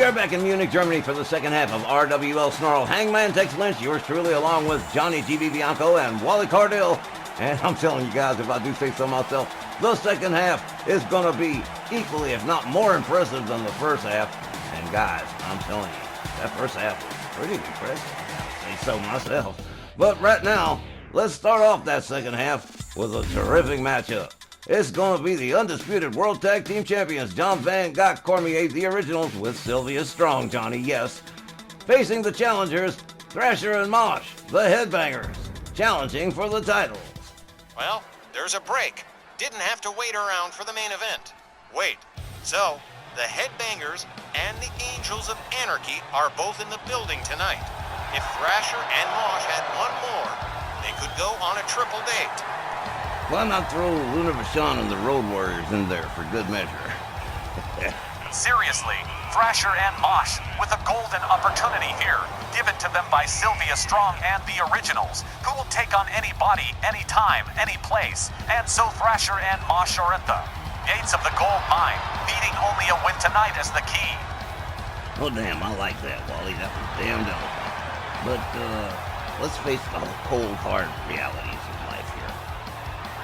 are back in Munich, Germany for the second half of RWL Snarl. Hangman Tex Lynch, yours truly, along with Johnny G.B. Bianco and Wally Cardell. And I'm telling you guys, if I do say so myself, the second half is going to be equally, if not more impressive than the first half. And guys, I'm telling you, that first half was pretty impressive. I say so myself. But right now, let's start off that second half with a terrific matchup. It's going to be the undisputed World Tag Team Champions, John Van Gogh Cormier, the Originals, with Sylvia Strong, Johnny, yes, facing the challengers, Thrasher and Mosh, the Headbangers, challenging for the titles. Well, there's a break. Didn't have to wait around for the main event. Wait, so the Headbangers and the Angels of Anarchy are both in the building tonight. If Thrasher and Mosh had one more, they could go on a triple date. Why not throw Luna Vachon and the Road Warriors in there for good measure? Seriously, Thrasher and Mosh with a golden opportunity here, given to them by Sylvia Strong and the Originals, who will take on anybody, anytime, any place. And so Thrasher and Mosh are at the gates of the gold mine, needing only a win tonight as the key. Oh damn, I like that, Wally. That was damn dope. But let's face the cold, hard realities of life here.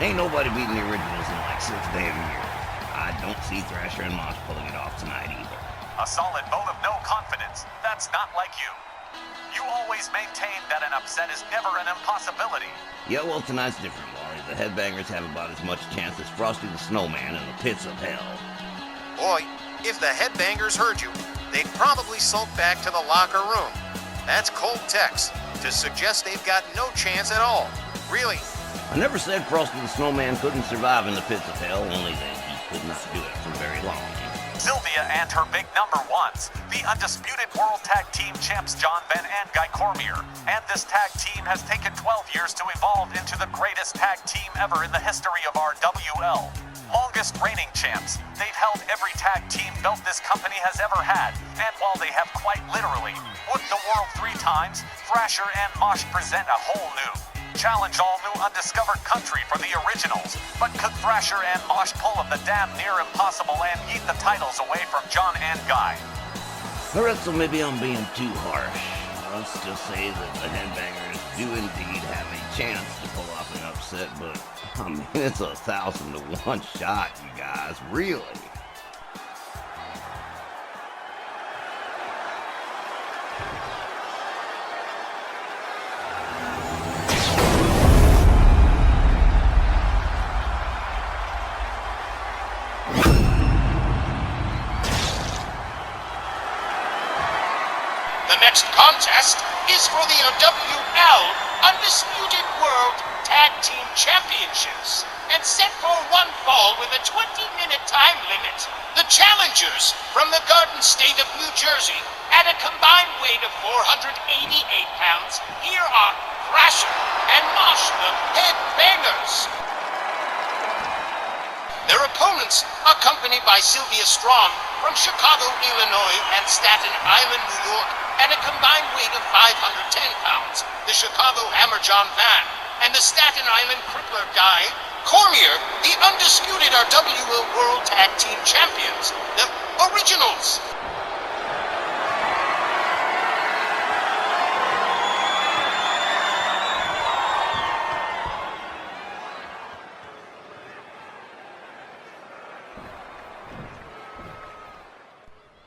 Ain't nobody beating the Originals in like 6 damn years. I don't see Thrasher and Mosh pulling it off tonight either. A solid vote of no confidence. That's not like you. You always maintain that an upset is never an impossibility. Yeah, well, tonight's different, Wally. The Headbangers have about as much chance as Frosty the Snowman in the pits of hell. Boy, if the Headbangers heard you, they'd probably sulk back to the locker room. That's cold text to suggest they've got no chance at all. Really. I never said Frosty the Snowman couldn't survive in the pits of hell, only that he could not do it for very long. Sylvia and her big number ones, the undisputed World Tag Team Champs John Van and Guy Cormier. And this tag team has taken 12 years to evolve into the greatest tag team ever in the history of RWL. Longest reigning champs, they've held every tag team belt this company has ever had. And while they have quite literally whooped the world 3 times, Thrasher and Mosh present a whole new challenge, all new undiscovered country for the Originals. But could Thrasher and Mosh pull of the damn near impossible and yeet the titles away from John and Guy? Alright, so maybe I'm being too harsh. Let's just say that the Headbangers do indeed have a chance to pull off an upset, but I mean, it's 1,000 to 1 shot, you guys, really. The next contest is for the WL Undisputed World Tag Team Championships and set for one fall with a 20-minute time limit. The challengers from the Garden State of New Jersey at a combined weight of 488 pounds, here are Thrasher and Mosh, the Headbangers. Their opponents, accompanied by Sylvia Strong from Chicago, Illinois and Staten Island, New York, at a combined weight of 510 pounds, the Chicago Hammer John Van, and the Staten Island Crippler Guy Cormier, the undisputed RWL World Tag Team Champions, the Originals.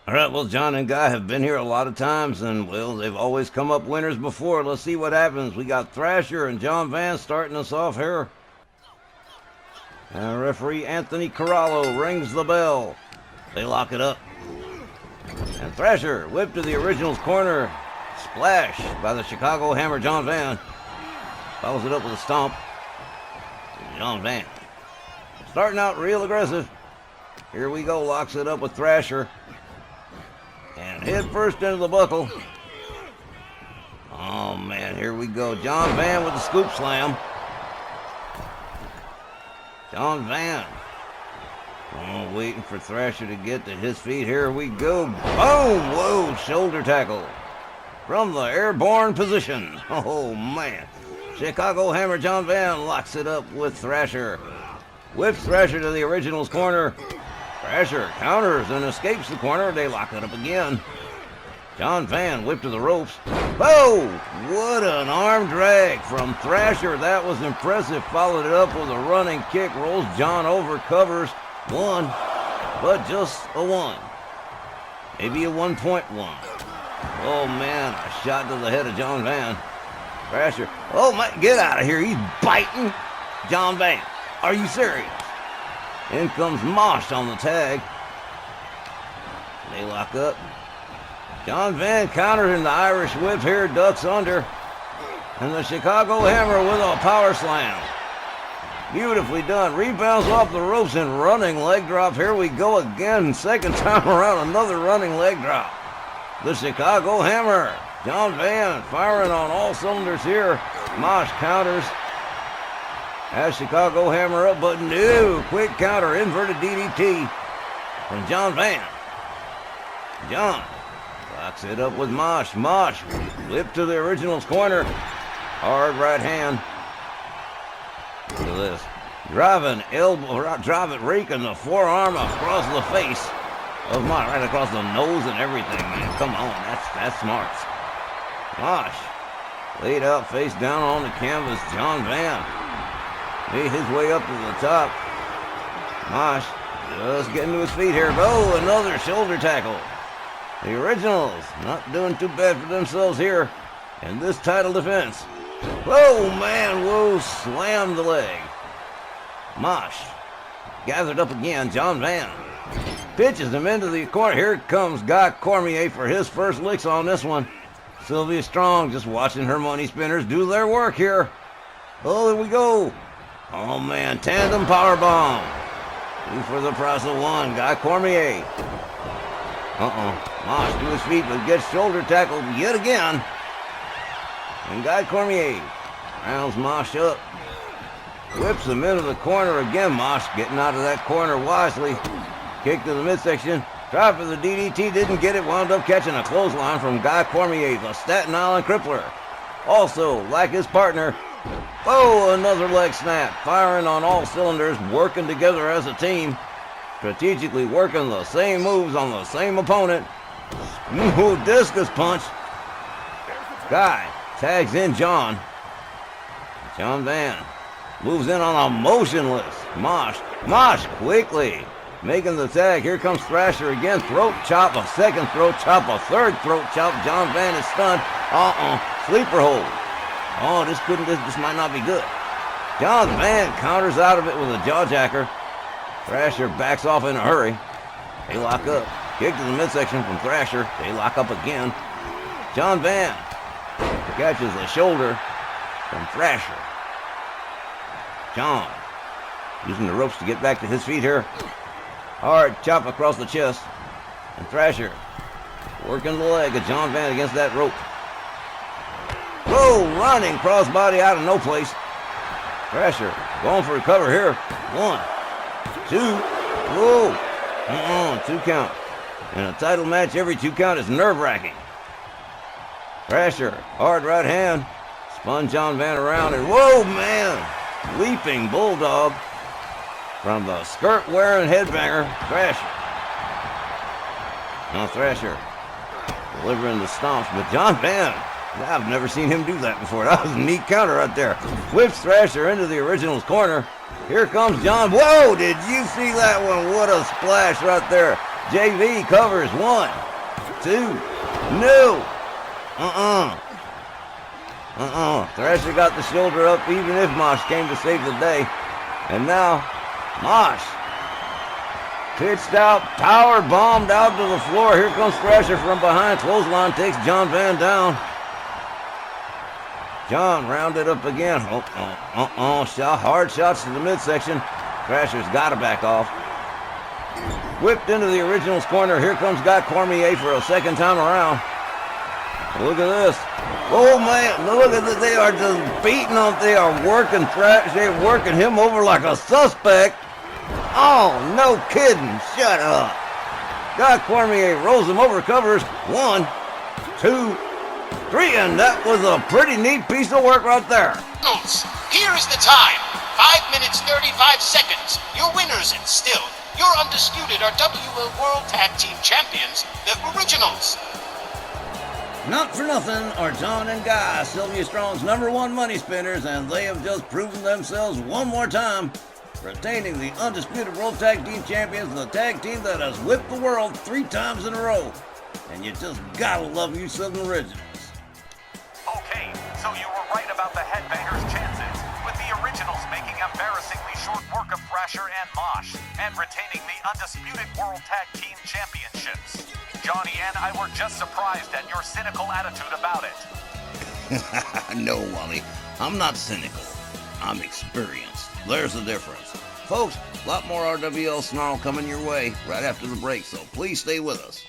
Alright, well, John and Guy have been here a lot of times, and, well, they've always come up winners before. Let's see what happens. We got Thrasher and John Van starting us off here. And referee Anthony Corallo rings the bell. They lock it up. And Thrasher, whip to the Originals corner. Splash by the Chicago Hammer John Van. Follows it up with a stomp. John Van. Starting out real aggressive. Here we go, locks it up with Thrasher. And head first into the buckle. Oh man, here we go. John Van with the scoop slam. John Van. Oh, waiting for Thrasher to get to his feet. Here we go. Boom! Whoa, shoulder tackle. From the airborne position. Oh man. Chicago Hammer John Van locks it up with Thrasher. Whips Thrasher to the Originals corner. Thrasher counters and escapes the corner. They lock it up again. John Van whipped to the ropes. Oh, what an arm drag from Thrasher. That was impressive. Followed it up with a running kick. Rolls John over, covers. One, but just a one. Maybe a 1.1. Oh, man, a shot to the head of John Van. Thrasher. Oh, my, get out of here. He's biting John Van. Are you serious? In comes Mosh on the tag. They lock up. John Van counters in the Irish whip here, ducks under. And the Chicago Hammer with a power slam. Beautifully done. Rebounds off the ropes and running leg drop. Here we go again. Second time around, another running leg drop. The Chicago Hammer. John Van firing on all cylinders here. Mosh counters. Has Chicago Hammer up, but no. Quick counter, inverted DDT from John Van. John locks it up with Mosh. Mosh whip to the Originals corner. Hard right hand. Look at this. Driving elbow, driving, raking the forearm across the face of Mosh, right across the nose and everything, man. Come on, that's smart. Mosh laid out face down on the canvas. John Van made his way up to the top. Mosh just getting to his feet here. Oh, another shoulder tackle. The Originals not doing too bad for themselves here in this title defense. Whoa, man, whoa, slammed the leg. Mosh gathered up again. John Van pitches him into the corner. Here comes Guy Cormier for his first licks on this one. Sylvia Strong just watching her money spinners do their work here. Oh, here we go. Oh, man, tandem powerbomb. 2 for the price of 1. Guy Cormier. Mosh to his feet, but gets shoulder tackled yet again. And Guy Cormier rounds Mosh up. Whips him into the corner again. Mosh getting out of that corner wisely. Kick to the midsection. Tried for the DDT, didn't get it. Wound up catching a clothesline from Guy Cormier, the Staten Island Crippler. Also, like his partner, oh, another leg snap. Firing on all cylinders, working together as a team. Strategically working the same moves on the same opponent. Ooh, discus punch. Guy tags in John. John Van moves in on a motionless Mosh. Mosh quickly making the tag. Here comes Thrasher again. Throat chop, a second throat chop, a third throat chop. John Van is stunned. Sleeper hold. Oh, this might not be good. John Van counters out of it with a jawjacker. Thrasher backs off in a hurry. They lock up. Kick to the midsection from Thrasher. They lock up again. John Van catches the shoulder from Thrasher. John using the ropes to get back to his feet here. Hard chop across the chest. And Thrasher working the leg of John Van against that rope. Whoa, running crossbody out of no place. Thrasher going for a cover here. 1, 2, whoa. 2 count. In a title match, every 2 count is nerve-wracking. Thrasher, hard right hand. Spun John Van around and whoa, man. Leaping bulldog from the skirt-wearing headbanger, Thrasher. Now Thrasher delivering the stomps, but John Van, I've never seen him do that before. That was a neat counter right there. Whips Thrasher into the Originals corner. Here comes John. Whoa, did you see that one? What a splash right there. JV covers 1, 2, no. Thrasher got the shoulder up even if Mosh came to save the day. And now, Mosh pitched out, power bombed out to the floor. Here comes Thrasher from behind. Clothesline takes John Van down. John rounded up again. Hard shots to the midsection. Thrasher's got to back off. Whipped into the Originals corner. Here comes Guy Cormier for a second time around. Look at this. Oh, man. Look at this. They are just beating on. They are working Thrasher. They're working him over like a suspect. Oh, no kidding. Shut up. Guy Cormier rolls him over, covers 1, 2, 3, and that was a pretty neat piece of work right there. Here is the time. 5 minutes, 35 seconds. Your winners and still your undisputed RWL World Tag Team Champions, the Originals. Not for nothing are John and Guy Sylvia Strong's #1 money spinners, and they have just proven themselves one more time, retaining the undisputed World Tag Team Champions, the tag team that has whipped the world 3 times in a row. And you just gotta love you Southern originals. Okay, so you were right about the Headbangers' chances, with the originals making embarrassingly short work of Thrasher and Mosh, and retaining the undisputed World Tag Team Championships. Johnny and I were just surprised at your cynical attitude about it. No, Wally, I'm not cynical. I'm experienced. There's the difference. Folks, a lot more RWL Snarl coming your way right after the break, so please stay with us.